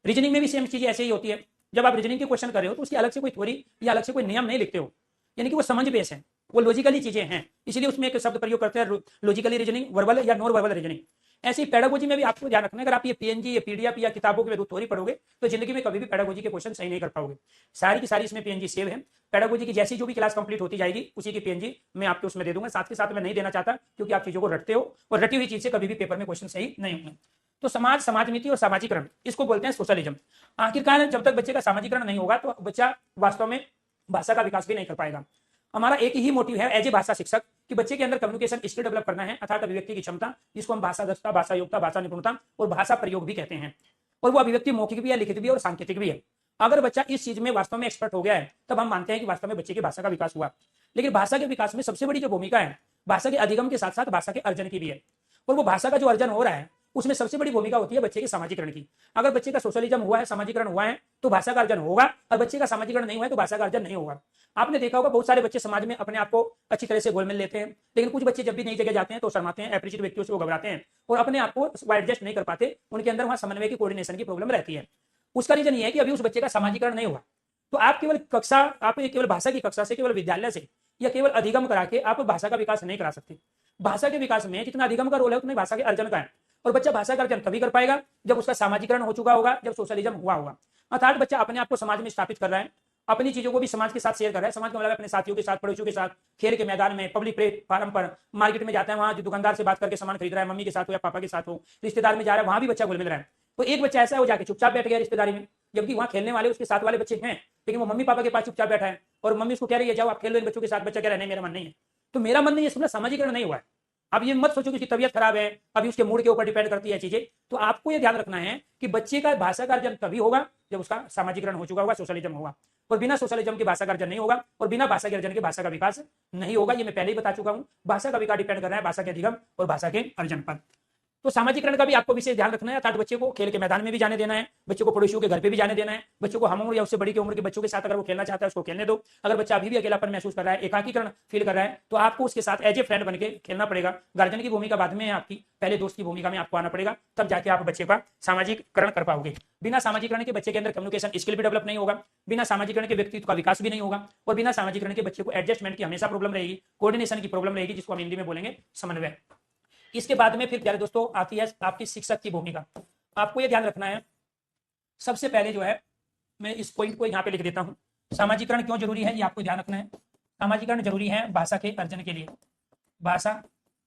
रीजनिंग में भी सेम चीज ऐसे ही होती है। जब आप रीजनिंग के क्वेश्चन कर रहे हो तो उसकी अलग से कोई थ्योरी या अलग से कोई नियम नहीं लिखते हो, यानी कि वो समझ बेस है, वो लॉजिकली चीजें हैं, इसलिए उसमें एक शब्द प्रयोग करते हैं लॉजिकली रीजनिंग, वर्बल या नॉन वर्बल रीजनिंग। ऐसे ही पेडागोजी में भी आपको ध्यान रखना है, अगर आप ये पीएनजी या पीडीएफ या किताबों के थ्योरी पढ़ोगे तो जिंदगी में कभी भी पेडागोजी के क्वेश्चन सही नहीं कर पाओगे। सारी की सारी इसमें पीएनजी सेव है। पेडागोजी की जैसी जो भी क्लास कंप्लीट होती जाएगी उसी की पीएनजी मैं आपको उसमें दे दूंगा। साथ के साथ मैं नहीं देना चाहता क्योंकि आप चीजों को रटते हो और रटी हुई चीज से कभी भी पेपर में क्वेश्चन सही नहीं होंगे। तो समाज, समाज नीति और सामाजिकरण, इसको बोलते हैं सोशलिज्म। आखिरकार जब तक बच्चे का सामाजिकरण नहीं होगा तो बच्चा वास्तव में भाषा का विकास भी नहीं कर पाएगा। हमारा एक ही मोटिव है एज ए भाषा शिक्षक कि बच्चे के अंदर कम्युनिकेशन स्किल डेवलप करना है, अर्थात अभिव्यक्ति की क्षमता, जिसको हम भाषा दक्षता, भाषा योग्यता, भाषा निपुणता और भाषा प्रयोग भी कहते हैं। और वो अभिव्यक्ति मौखिक भी है, लिखित भी है और सांकेतिक भी है। अगर बच्चा इस चीज में वास्तव में एक्सपर्ट हो गया है तब हम मानते हैं कि वास्तव में बच्चे की भाषा का विकास हुआ। लेकिन भाषा के विकास में सबसे बड़ी जो भूमिका है भाषा के अधिगम के साथ साथ भाषा के अर्जन की भी है। और वो भाषा का जो अर्जन हो रहा है उसमें सबसे बड़ी भूमिका होती है बच्चे के सामाजिकरण की। अगर बच्चे का सोशलिज्म हुआ है, सामाजिकरण हुआ है, तो भाषा का अर्जन होगा, और बच्चे का सामाजिकरण नहीं हुआ है तो भाषा का अर्जन नहीं होगा। आपने देखा होगा बहुत सारे बच्चे समाज में अपने आप को अच्छी तरह से घोल मिल लेते हैं, लेकिन कुछ बच्चे जब भी नई जगह जाते हैं तो शर्माते हैं, अपरिचित व्यक्तियों से वो घबराते हैं और अपने आप को एडजस्ट नहीं कर पाते। उनके अंदर वहां समन्वय की, कोऑर्डिनेशन की प्रॉब्लम रहती है। उसका रीजन ये है कि अभी उस बच्चे का सामाजिकरण नहीं हुआ। तो आप केवल कक्षा, आप केवल भाषा की कक्षा से, केवल विद्यालय से या केवल अधिगम करा के आप भाषा का विकास नहीं करा सकते। भाषा के विकास में जितना अधिगम का रोल है उतना भाषा के अर्जन का है। और बच्चा भाषा का अर्जन तभी कर पाएगा जब उसका सामाजिकरण हो चुका होगा, जब सोशलिज्म हुआ होगा। अर्थात बच्चा अपने आप को समाज में स्थापित कर रहा है, अपनी चीजों को भी समाज के साथ शेयर कर रहा है। समाज का मतलब अपने साथियों के साथ, पड़ोसियों के साथ, खेल के मैदान में, पब्लिक प्लेटफार्म पर, मार्केट में जाता है, वहां जो दुकानदार से बात करके सामान खरीद रहा है, मम्मी के साथ हो या पापा के साथ हो, रिश्तेदार में जा रहा है, वहां भी बच्चा घुल मिल रहा है। तो एक बच्चा ऐसा हो जाके चुपचाप बैठ गया रिश्तेदारी में, जबकि वहां खेलने वाले उसके साथ वाले बच्चे हैं, लेकिन वो मम्मी पापा के पास चुपचाप बैठा है और मम्मी उसको कह रही है जाओ आप खेल लो इन बच्चों के साथ। बच्चा कह रहा है नहीं मेरा मन नहीं है। तो मेरा मन नहीं है, इसमें सामाजिकरण नहीं हुआ है। अब ये मत सोचो कि उसकी तबीयत खराब है, अभी उसके मूड के ऊपर डिपेंड करती है चीजें। तो आपको ये ध्यान रखना है कि बच्चे का भाषा का अर्जन तभी होगा जब उसका सामाजिकरण हो चुका होगा, सोशलिज्म होगा। और बिना सोशलिज्म के भाषा का अर्जन नहीं होगा, और बिना भाषा के अर्जन के भाषा का विकास नहीं होगा। ये मैं पहले ही बता चुका हूं। भाषा का विकास डिपेंड कर रहा है भाषा के अधिगम और भाषा के अर्जन पर। तो सामाजिकरण का भी आपको विशेष ध्यान रखना है, अर्थात बच्चे को खेल के मैदान में भी जाने देना है, बच्चे को पड़ोसियों के घर पे भी जाने देना है, बच्चों को हम उम्र या उससे बड़ी की उम्र के बच्चों के साथ अगर वो खेलना चाहता है उसको खेलने दो। अगर बच्चा अभी भी अकेलापन महसूस कर रहा है, एकाकीकरण फील कर रहा है, तो आपको उसके साथ एज ए फ्रेंड बन के खेलना पड़ेगा। गार्जियन की भूमिका बाद में है आपकी, पहले दोस्त की भूमिका में आपको आना पड़ेगा, तब जाके आप बच्चे का सामाजिकरण कर पाओगे। बिना सामाजिकरण के बच्चे के अंदर कम्युनिकेशन स्किल भी डेवलप नहीं होगा, बिना सामाजिकरण के व्यक्तित्व का विकास भी नहीं होगा, और बिना सामाजिकरण के बच्चे को एडजस्टमेंट की हमेशा प्रॉब्लम रहेगी, कोऑर्डिनेशन की प्रॉब्लम रहेगी, जिसको हम हिंदी में बोलेंगे समन्वय। इसके बाद में फिर प्यारे दोस्तों आती है आपकी शिक्षक की भूमिका। आपको यह ध्यान रखना है, सबसे पहले जो है मैं इस पॉइंट को यहाँ पे लिख देता हूँ, सामाजिकरण क्यों जरूरी है ये आपको ध्यान रखना है। सामाजिकरण जरूरी है भाषा के अर्जन के लिए। भाषा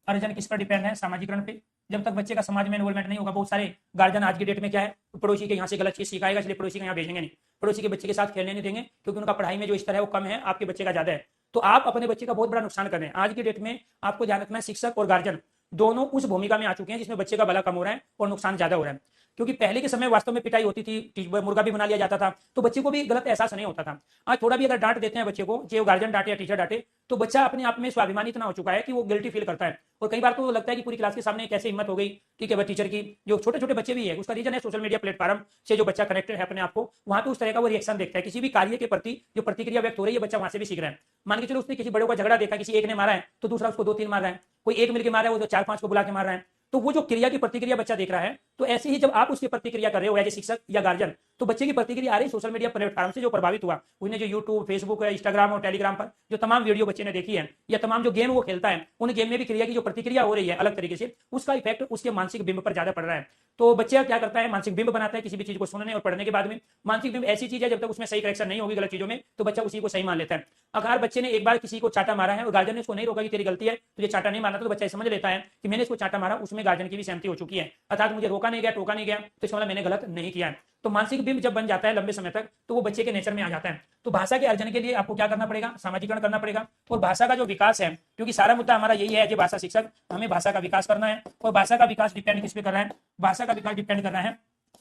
अर्जन किस पर डिपेंड है? सामाजिकरण पे। जब तक बच्चे का समाज में इन्वॉल्वमेंट नहीं होगा, बहुत सारे गार्जियन आज की डेट में क्या है, पड़ोसी के यहाँ से गलत चीज सिखाएगा, इसलिए पड़ोसी के यहाँ भेजेंगे नहीं, पड़ोसी के बच्चे के साथ खेलने नहीं देंगे, क्योंकि उनका पढ़ाई में जो स्तर है वो कम है, आपके बच्चे का ज्यादा है। तो आप अपने बच्चे का बहुत बड़ा नुकसान कर रहे हैं। आज की डेट में आपको ध्यान रखना है, शिक्षक और गार्जियन दोनों उस भूमिका में आ चुके हैं जिसमें बच्चे का भला कम हो रहा है और नुकसान ज्यादा हो रहा है। क्योंकि पहले के समय वास्तव में पिटाई होती थी, मुर्गा भी बना लिया जाता था, तो बच्चे को भी गलत एहसास नहीं होता था। आज थोड़ा भी अगर डांट देते हैं बच्चे को, चाहे वो गार्जियन डांटे या टीचर डांटे, तो बच्चा अपने आप में स्वाभिमानी इतना हो चुका है कि वो गिल्टी फील करता है। और कई बार तो लगता है कि पूरी क्लास के सामने कैसे हिम्मत हो गई, ठीक है, टीचर की। जो छोटे छोटे बच्चे भी है, उसका रीजन है सोशल मीडिया प्लेटफॉर्म से जो बच्चा कनेक्टेड है अपने आप को, वहां पे उस तरह का वो रिएक्शन देखता है। किसी भी कार्य के प्रति जो प्रतिक्रिया व्यक्त हो रही है, बच्चा वहां से भी सीख रहा है। मान के चलो उसने किसी बड़े का झगड़ा देखा, किसी एक ने मारा है तो दूसरा उसको 2-3 मार रहा है, कोई एक मिलकर मार रहा है वो तो 4-5 को बुला के मार रहा है। तो वो जो क्रिया की प्रतिक्रिया बच्चा देख रहा है, तो ऐसे ही जब आप उसकी प्रतिक्रिया कर रहे हो एज ए शिक्षक या गार्जियन, तो बच्चे की प्रतिक्रिया आ रही सोशल मीडिया प्लेटफॉर्म से, जो प्रभावित हुआ उसने जो यूट्यूब, फेसबुक, इंस्टाग्राम और टेलीग्राम पर जो तमाम वीडियो बच्चे ने देखी है, या तमाम जो गेम वो खेलता है, उन गेम में भी क्रिया की जो प्रतिक्रिया हो रही है अलग तरीके से, उसका इफेक्ट उसके मानसिक बिंब पर ज्यादा पड़ रहा है। तो बच्चा क्या करता है, मानसिक बिंब बनाता है किसी भी चीज को सुनने और पढ़ने के बाद में। मानसिक बिंब ऐसी चीज है, जब तक उसमें सही करेक्शन नहीं होगी गलत चीजों में, तो बच्चा उसी को सही मान लेता है। अगर बच्चे ने एक बार किसी को चाटा मारा है और गार्जियन ने उसको नहीं रोका कि तेरी गलती है, तुझे चाटा नहीं मारना, तो बच्चा समझ लेता है कि मैंने इसको चाटा मारा, उसमें गार्जियन की भी सहमति हो चुकी है, अर्थात मुझे रोका नहीं गया, टोका नहीं गया, तो इसका मतलब मैंने गलत नहीं किया है। तो मानसिक बिंब जब बन जाता है लंबे समय तक, तो वो बच्चे के नेचर में आ जाता है। तो भाषा के अर्जन के लिए आपको क्या करना पड़ेगा? सामाजिकरण करना पड़ेगा। और भाषा का जो विकास है, क्योंकि सारा मुद्दा हमारा यही है कि भाषा शिक्षक, हमें भाषा का विकास करना है। और भाषा का विकास डिपेंड किस पे कर रहा है? भाषा का विकास डिपेंड कर रहा है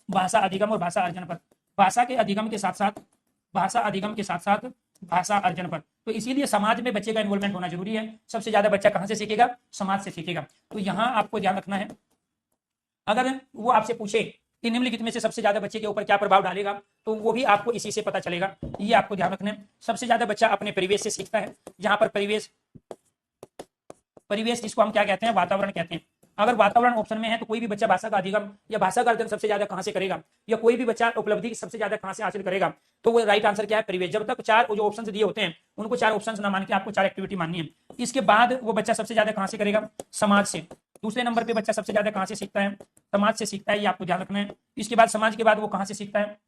भाषा अधिगम और भाषा अर्जन पर। भाषा के अधिगम के साथ साथ भाषा अधिगम के साथ साथ भाषा अर्जन पर। तो इसीलिए समाज में बच्चे का इन्वॉल्वमेंट होना जरूरी है। सबसे ज्यादा बच्चा कहां से सीखेगा? समाज से सीखेगा। तो यहां आपको ध्यान रखना है, अगर वो आपसे पूछे कि निम्नलिखित में से सबसे ज्यादा बच्चे के ऊपर क्या प्रभाव डालेगा, तो वो भी आपको इसी से पता चलेगा। ये आपको ध्यान रखना है। सबसे ज्यादा बच्चा अपने परिवेश से सीखता है। जहां पर परिवेश जिसको हम क्या कहते हैं? वातावरण कहते हैं। अगर वातावरण ऑप्शन में है, तो कोई भी बच्चा भाषा का अधिगम या भाषा का अर्जन सबसे ज्यादा कहां से करेगा, या कोई भी बच्चा उपलब्धि सबसे ज्यादा कहां से हासिल करेगा, तो वो राइट आंसर क्या है? परिवेश। जब तक 4 जो ऑप्शन दिए होते हैं, उनको 4 ऑप्शन ना मान के आपको 4 एक्टिविटी माननी है। इसके बाद वो बच्चा सबसे ज्यादा कहां से करेगा? समाज से। दूसरे नंबर पे बच्चा सबसे ज्यादा कहां से सीखता है? समाज से सीखता है। ये आपको ध्यान रखना है। इसके बाद समाज के बाद वो कहां से सीखता है?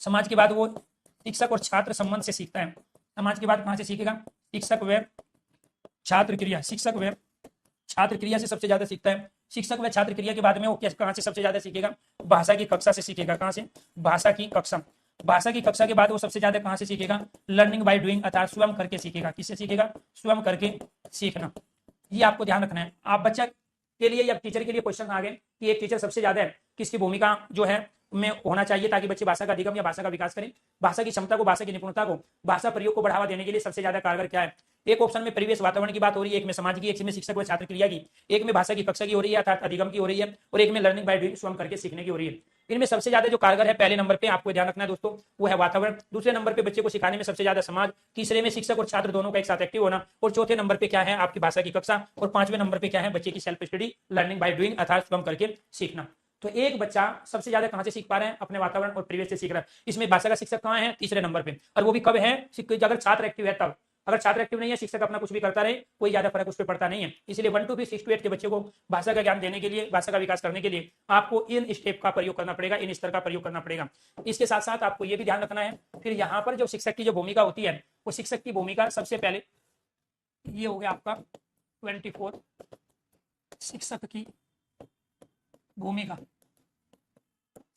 समाज के बाद वो शिक्षक और छात्र संबंध से सीखता है। समाज के बाद कहां से सीखेगा? शिक्षक व छात्र क्रिया। शिक्षक व छात्र क्रिया से सबसे ज्यादा सीखता है। शिक्षक व छात्र क्रिया के बाद में वो कहां से सबसे ज्यादा सीखेगा? भाषा की कक्षा से सीखेगा। कहां से? भाषा की कक्षा। भाषा की कक्षा के बाद वो सबसे ज्यादा कहां से सीखेगा? लर्निंग बाय डूइंग, अर्थात स्वयं करके सीखेगा। किससे सीखेगा? स्वयं करके सीखना। ये आपको ध्यान रखना है। आप बच्चा के लिए या टीचर के लिए क्वेश्चन आ गए कि एक टीचर सबसे ज्यादा किसकी भूमिका जो है में होना चाहिए ताकि बच्चे भाषा का अधिगम या भाषा का विकास करें। भाषा की क्षमता को, भाषा की निपुणता को, भाषा प्रयोग को बढ़ावा देने के लिए सबसे ज्यादा कारगर क्या है? एक ऑप्शन में परिवेश वातावरण की बात हो रही है, एक में समाज की, एक में शिक्षक व छात्र क्रिया की, एक में भाषा की कक्षा की हो रही है अर्थात अधिगम की हो रही है, और एक में लर्निंग बाय डूइंग स्वयं करके सीखने की हो रही है। इनमें सबसे ज्यादा जो कारगर है पहले नंबर पे आपको ध्यान रखना है दोस्तों, वो है वातावरण। दूसरे नंबर पे बच्चे को सिखाने में सबसे ज्यादा समाज, तीसरे में शिक्षक और छात्र दोनों का एक साथ एक्टिव होना, और चौथे नंबर पे क्या है? आपकी भाषा की कक्षा, और पांचवें नंबर पे क्या है? बच्चे की self study, learning by doing अर्थात स्वयं करके सीखना। तो एक बच्चा सबसे ज्यादा कहां से सीख पा रहा है? अपने वातावरण और परिवेश से सीख रहा है। इसमें भाषा का शिक्षक कहां है? तीसरे नंबर पे। और वो भी कब है? अगर छात्र एक्टिव है तब। अगर छात्र एक्टिव नहीं है, शिक्षक अपना कुछ भी करता रहे, कोई ज्यादा फर्क उस पर पड़ता नहीं है। इसलिए 1 to 6 to 8 के बच्चे को भाषा का ज्ञान देने के लिए, भाषा का विकास करने के लिए आपको इन स्टेप का प्रयोग करना पड़ेगा, इन स्तर का प्रयोग करना पड़ेगा। इसके साथ साथ आपको यह भी ध्यान रखना है, फिर यहाँ पर जो शिक्षक की जो भूमिका होती है, वो शिक्षक की भूमिका सबसे पहले ये हो गया आपका 24 शिक्षक की भूमिका।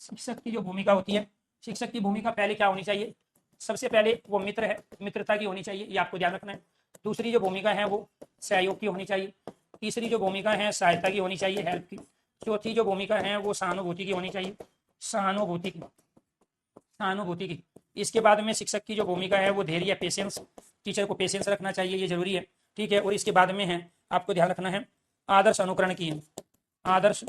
शिक्षक की जो भूमिका होती है, शिक्षक की भूमिका पहले क्या होनी चाहिए? सबसे पहले वो मित्र है, मित्रता की होनी चाहिए, ये आपको ध्यान रखना है। दूसरी जो भूमिका है वो सहयोग की होनी चाहिए। तीसरी जो भूमिका है सहायता की होनी चाहिए, हेल्प की। चौथी जो भूमिका है वो सहानुभूति की होनी चाहिए, सहानुभूति की, सहानुभूति की। इसके बाद में शिक्षक की जो भूमिका है वो धैर्य, पेशेंस, टीचर को पेशेंस रखना चाहिए, ये जरूरी है, ठीक है। और इसके बाद में है आपको ध्यान रखना है आदर्श अनुकरण की है, आदर्श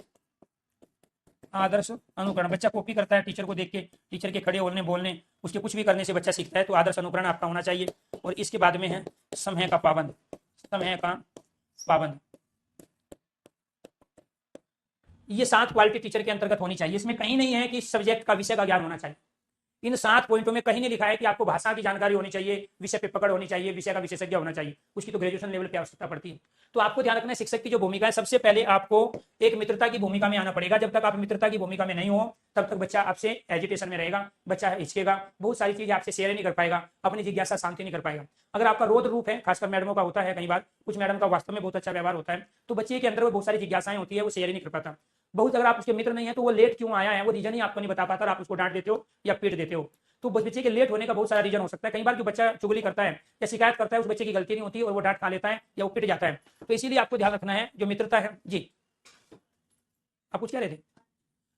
आदर्श अनुकरण। बच्चा कॉपी करता है टीचर को देख के, टीचर के खड़े होने बोलने उसके कुछ भी करने से बच्चा सीखता है, तो आदर्श अनुकरण आपका होना चाहिए। और इसके बाद में है समय का पाबंद, समय का पाबंद। ये 7 क्वालिटी टीचर के अंतर्गत होनी चाहिए। इसमें कहीं नहीं है कि सब्जेक्ट का, विषय का ज्ञान होना चाहिए। इन 7 पॉइंटों में कहीं नहीं लिखा है कि आपको भाषा की जानकारी होनी चाहिए, विषय पे पकड़ होनी चाहिए, विषय का विशेषज्ञ होना चाहिए। उसकी तो ग्रेजुएशन लेवल की आवश्यकता पड़ती है। तो आपको ध्यान रखना है शिक्षक की जो भूमिका है, सबसे पहले आपको एक मित्रता की भूमिका में आना पड़ेगा। जब तक आप मित्रता की भूमिका में नहीं हो तब तक बच्चा आपसे एजिटेशन में रहेगा, बच्चा हिचकेगा, बहुत सारी चीजें आपसे शेयर नहीं कर पाएगा, अपनी जिज्ञासा शांति नहीं कर पाएगा। अगर आपका रोद रूप है, खासकर मैडमों का होता है, कई बार कुछ मैडम का वास्तव में बहुत अच्छा व्यवहार होता है, तो बच्चे के अंदर वो बहुत सारी जिज्ञासाएं होती है, वो शेयर ही नहीं कर पाता। बहुत अगर आप उसके मित्र नहीं है तो वो लेट क्यों आया है वो रीजन ही आपको नहीं बता पाता, और आप उसको डांट देते हो या पीट देते हो। तो बच्चे के लेट होने का बहुत सारा रीजन हो सकता है। कई बार जो बच्चा चुगली करता है या शिकायत करता है उस बच्चे की गलती नहीं होती और वो डांट खा लेता है या वो पिट जाता है। तो इसीलिए आपको ध्यान रखना है जो मित्रता है। जी आप कुछ कह रहे थे?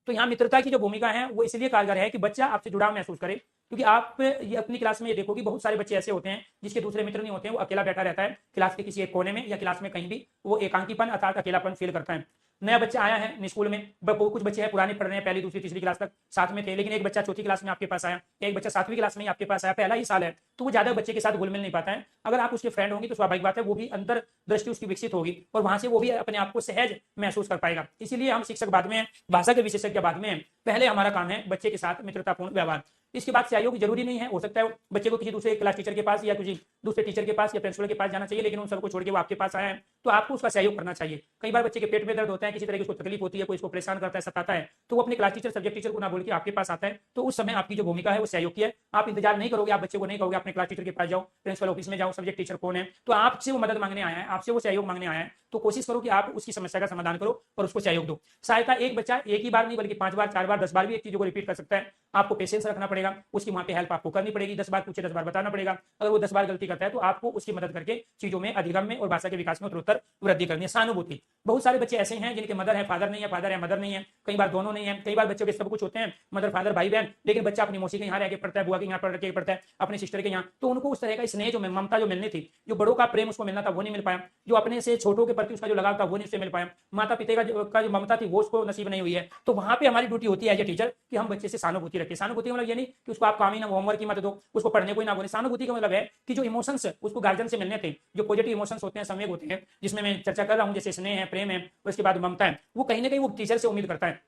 तो यहाँ मित्रता की जो भूमिका है वो इसलिए कारगर है कि बच्चा आपसे जुड़ाव महसूस करे, क्योंकि आप ये अपनी क्लास में ये देखो कि बहुत सारे बच्चे ऐसे होते हैं जिसके दूसरे मित्र नहीं होते हैं, वो अकेला बैठा रहता है क्लास के किसी एक कोने में या क्लास में कहीं भी, वो एकांकीपन अर्थात अकेलापन फील करता है। नया बच्चा आया है स्कूल में, कुछ बच्चे हैं पुराने पढ़ रहे हैं, पहली दूसरी तीसरी क्लास तक साथ में थे, लेकिन एक बच्चा चौथी क्लास में आपके पास आया, एक बच्चा 7वीं क्लास में आपके पास आया, पहला ही साल है, तो वो ज्यादा बच्चे के साथ घुल मिल नहीं पाता है। अगर आप उसके फ्रेंड होंगे तो स्वाभाविक बात है वो भी अंतर दृष्टि उसकी विकसित होगी और वहां से वो भी अपने आप को सहज महसूस कर पाएगा। इसीलिए हम शिक्षक बाद में, भाषा के विशेषज्ञ बाद में, पहले हमारा काम है बच्चे के साथ मित्रतापूर्ण व्यवहार। इसके बाद सहयोग जरूरी नहीं है, हो सकता है बच्चे को किसी दूसरे क्लास टीचर के पास या किसी दूसरे टीचर के पास या प्रिंसिपल के पास जाना चाहिए, लेकिन उन सबको छोड़ के वो आपके पास आया है तो आपको उसका सहयोग करना चाहिए। कई बार बच्चे के पेट में दर्द होता है, किसी तरह की उसको तकलीफ होती है, कोई इसको परेशान करता है, सताता है, तो वो अपने क्लास टीचर सब्जेक्ट टीचर को ना बोल के आपके पास आता है। तो उस समय आपकी जो भूमिका है वो सहयोग की है। आप इंतजार नहीं करोगे, आप बच्चे को नहीं कहोगे अपने क्लास टीचर के पास जाओ, प्रिंसिपल ऑफिस में जाओ, सब्जेक्ट टीचर कौन है, तो आपसे वो मदद मांगने आया है, आपसे वो सहयोग मांगने आया है, तो कोशिश करो कि आप उसकी समस्या का समाधान करो और उसको सहयोग दो। सहायता एक बच्चा एक ही बार नहीं बल्कि 5 बार 4 बार 10 बार भी एक चीजों को रिपीट कर सकता है। आपको पेशेंस रखना पड़ेगा, उसकी वहां पे हेल्प आपको करनी पड़ेगी, 10 बार पूछे 10 बार बताना पड़ेगा। अगर वो 10 बार गलती करता है तो आपको उसकी मदद करके चीजों में अधिगम में और भाषा के विकास में उत्तरोत्तर वृद्धि करनी है। सहानुभूति, बहुत सारे बच्चे ऐसे हैं जिनके मदर है फादर नहीं है, फादर है मदर नहीं है, कई बार दोनों नहीं है, कई बार बच्चों के सब कुछ होते हैं, मदर फादर भाई बहन, लेकिन बच्चा अपनी मौसी के यहाँ रह के पढ़ता है, बुआ के यहाँ पढ़ के पढ़ता है, अपने सिस्टर के यहाँ, तो उनको उस तरह का स्नेह जो ममता जो मिलनी थी, जो बड़ों का प्रेम उसको मिलना था वो नहीं मिल पाया, जो अपने से छोटों के प्रति उसका जो लगाव था वो नहीं उससे मिल पाया, माता पिता का जो ममता थी वो उसको नसीब नहीं हुई है। तो वहां पे हमारी ड्यूटी होती है एज ए टीचर कि हम बच्चे से सहानुभूति रखें। सहानुभूति मतलब ये नहीं कि उसको आप काम ही ना होमवर्क ही मत दो, उसको पढ़ने को ही ना बोले। सहानुभूति का मतलब है कि जो इमोशंस उसको गार्जियन से मिलने थे, जो पॉजिटिव इमोशंस होते हैं, संवेग होते हैं, जिसमें मैं चर्चा कर रहा हूँ, जैसे स्नेह है, प्रेम है, उसके बाद ममता है, वो कहीं ना कहीं वो टीचर से उम्मीद करता है,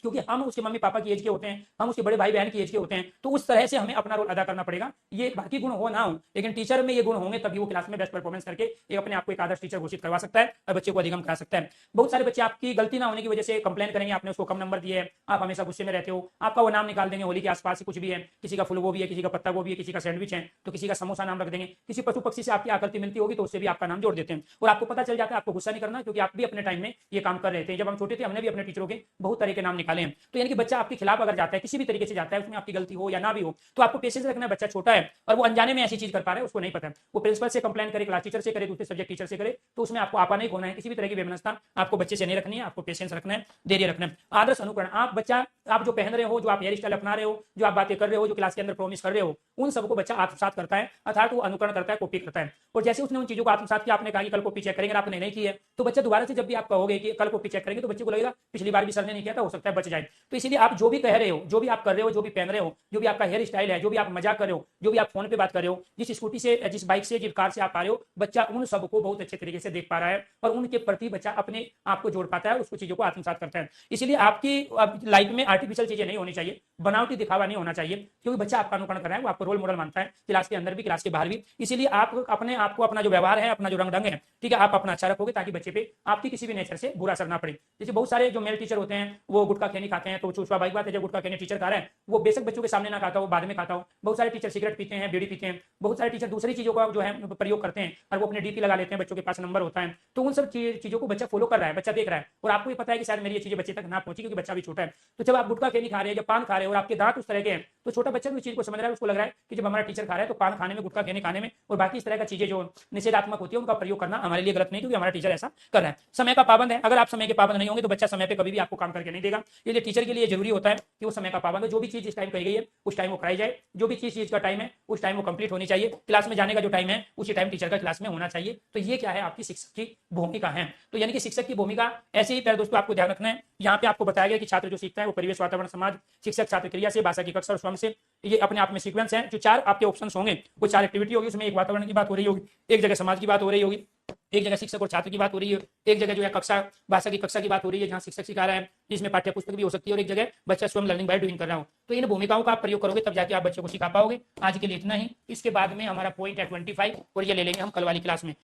क्योंकि हम उसके मम्मी पापा की एज के होते हैं, हम उसके बड़े भाई बहन की एज के होते हैं, तो उस तरह से हमें अपना रोल अदा करना पड़ेगा। ये बाकी गुण हो ना हो, लेकिन टीचर में ये गुण होंगे तभी वो क्लास में बेस्ट परफॉर्मेंस करके एक अपने आप को एक आदर्श टीचर घोषित करवा सकता है और बच्चे को अधिगम करा सकता है। बहुत सारे बच्चे आपकी गलती ना होने की वजह से कंप्लेन करेंगे, आपने उसको कम नंबर दिए, आप हमेशा गुस्से में रहते हो, आपका वो नाम निकाल देंगे, होली के आसपास कुछ भी है, किसी का फूल गोभी है, किसी का पत्ता गोभी है, किसी का सैंडविच है तो किसी का समोसा नाम रख देंगे, किसी पशु पक्षी से आपकी आकृति मिलती होगी तो उससे भी आपका नाम जोड़ देते हैं और आपको पता चल जाता है। आपको गुस्सा नहीं करना, क्योंकि आप भी अपने टाइम में ये काम कर रहे थे। जब हम छोटे थे हमने भी अपने टीचरों के बहुत तरह के नाम निकाले हैं। तो यानी कि बच्चा आपके खिलाफ अगर जाता है, किसी भी तरीके से जाता है, उसमें आपकी गलती हो या ना भी हो, तो आपको पेशेंस रखना है। बच्चा छोटा है और वो अनजाने में ऐसी चीज कर पा रहा है, उसको नहीं पता है, वो प्रिंसिपल से कंप्लेन करे, क्लास टीचर से करे, दूसरे सब्जेक्ट टीचर से करे, तो उसमें आपको आपा नहीं खोना है। किसी भी तरह की बेमनस्ता आपको बच्चे से नहीं रखनी है, आपको पेशेंस रखना है, धैर्य रखना है। आदर्श अनुकरण, आप बच्चा, आप जो पहन रहे हो, जो आप हेयर स्टाइल अपना रहे हो, जो आप बातें कर रहे हो, जो क्लास के अंदर प्रॉमिस कर रहे हो, उन सबको बच्चा आत्मसात करता है, अर्थात वो अनुकरण करता है, कॉपी करता है। और जैसे उसने उन चीजों को आत्मसात किया, आपने कहा कि कल कॉपी चेक करेंगे, आपने नहीं की है, तो बच्चा दोबारा से जब भी आप कहोगे कि कल कॉपी चेक करेंगे, तो बच्चे को लगेगा पिछली बार भी सर ने नहीं किया था, हो सकता है बच जाए। तो इसलिए आप जो भी कह रहे हो, जो भी आप कर रहे हो, जो भी पहन रहे हो, जो भी आपका हेयर स्टाइल है, जो भी आप मजाक कर रहे हो, जो भी आप फोन पे बात कर रहे हो, जिस स्कूटी से, जिस बाइक से, जिस कार से आप आ रहे हो, बच्चा उन सबको बहुत अच्छे तरीके से देख पा रहा है और उनके प्रति बच्चा अपने आप को जोड़ पाता है, उसको चीजों को आत्मसात करता है। इसलिए आपकी लाइफ में आर्टिफिशियल चीजें नहीं होनी चाहिए, बनावटी दिखावा नहीं होना चाहिए, क्योंकि बच्चा आपका अनुकरण कर रहा है, वो आपको रोल मॉडल मानता है, क्लास के अंदर भी क्लास के बाहर भी। इसीलिए आप अपने आप को, अपना जो व्यवहार है, अपना जो रंग ढंग है, ठीक है, आप अपना अच्छा रखोगे ताकि बच्चे पे आपकी किसी भी नेचर से बुरा असर ना पड़े। जैसे बहुत सारे जो मेल टीचर होते हैं वो गुटखा खैनी खाते हैं तो स्वाभाविक बात है जब गुटखा खैनी टीचर खा रहा है वो बेशक बच्चों के सामने ना खाता हो, बाद में खाता हो। बहुत सारे टीचर सिगरेट पीते हैं, बीड़ी पीते हैं, बहुत सारे टीचर दूसरी चीजों का जो है प्रयोग करते हैं और वो अपने डीपी लगा लेते हैं, बच्चों के पास नंबर होता है। तो उन सब चीजों को बच्चा फॉलो कर रहा है, बच्चा देख रहा है और आपको ये पता है कि शायद मेरी ये चीजें बच्चे तक ना पहुंची क्योंकि बच्चा भी छोटा है। तो जब आप गुटखा खैनी खा रहे हैं, जब पान खा रहे हैं और आपके दांत उस तरह के हैं तो छोटा बच्चा भी उस चीज को समझ रहा है, उसको लग रहा है कि जब हमारा टीचर खा रहा है तो पान खाने में, गुटखा खैनी खाने में और बाकी इस तरह का चीजें जो निषेधात्मक होती है उनका प्रयोग करना हमारे लिए गलत नहीं, क्योंकि हमारा टीचर ऐसा कर रहा है। समय का पाबंद है, अगर आप समय के पाबंद नहीं होंगे तो बच्चा समय पे कभी भी आपको काम करके नहीं देगा। इसलिए टीचर के लिए जरूरी होता है कि वो समय का पाबंद है, जो भी चीज इस टाइम कही गई है उस टाइम वो कराई जाए, जो भी चीज का टाइम है उस टाइम वो कंप्लीट होनी चाहिए, क्लास में जाने का जो टाइम है उसी टाइम टीचर का क्लास में होना चाहिए। तो ये क्या है, आपकी शिक्षक की भूमिका है। तो यानी कि शिक्षक की भूमिका ऐसे ही प्यारे दोस्तों आपको ध्यान रखना है। यहाँ पे आपको बताया गया कि छात्र जो सीखता है वो परिवेश, वातावरण, समाज, शिक्षक, छात्र क्रिया से, भाषा की कक्षा और स्वयं से, ये अपने आप में सीक्वेंस है। जो 4 आपके ऑप्शंस होंगे वो 4 एक्टिविटी होगी, उसमें एक वातावरण की बात हो रही होगी, एक जगह समाज की बात हो रही होगी, एक जगह शिक्षक और छात्र की बात हो रही है, एक जगह जो है कक्षा, भाषा की कक्षा की बात हो रही है जहाँ शिक्षक सिखा रहा है, जिसमें पाठ्य पुस्तक भी हो सकती है, और एक जगह बच्चा स्वयं लर्निंग बाय डूइंग कर रहा हो। तो इन भूमिकाओं का आप प्रयोग करोगे तब जाके आप बच्चों को सिखा पाओगे। आज के लिए इतना ही, इसके बाद में हमारा पॉइंट है 25 और ये ले लेंगे हम कल वाली क्लास में।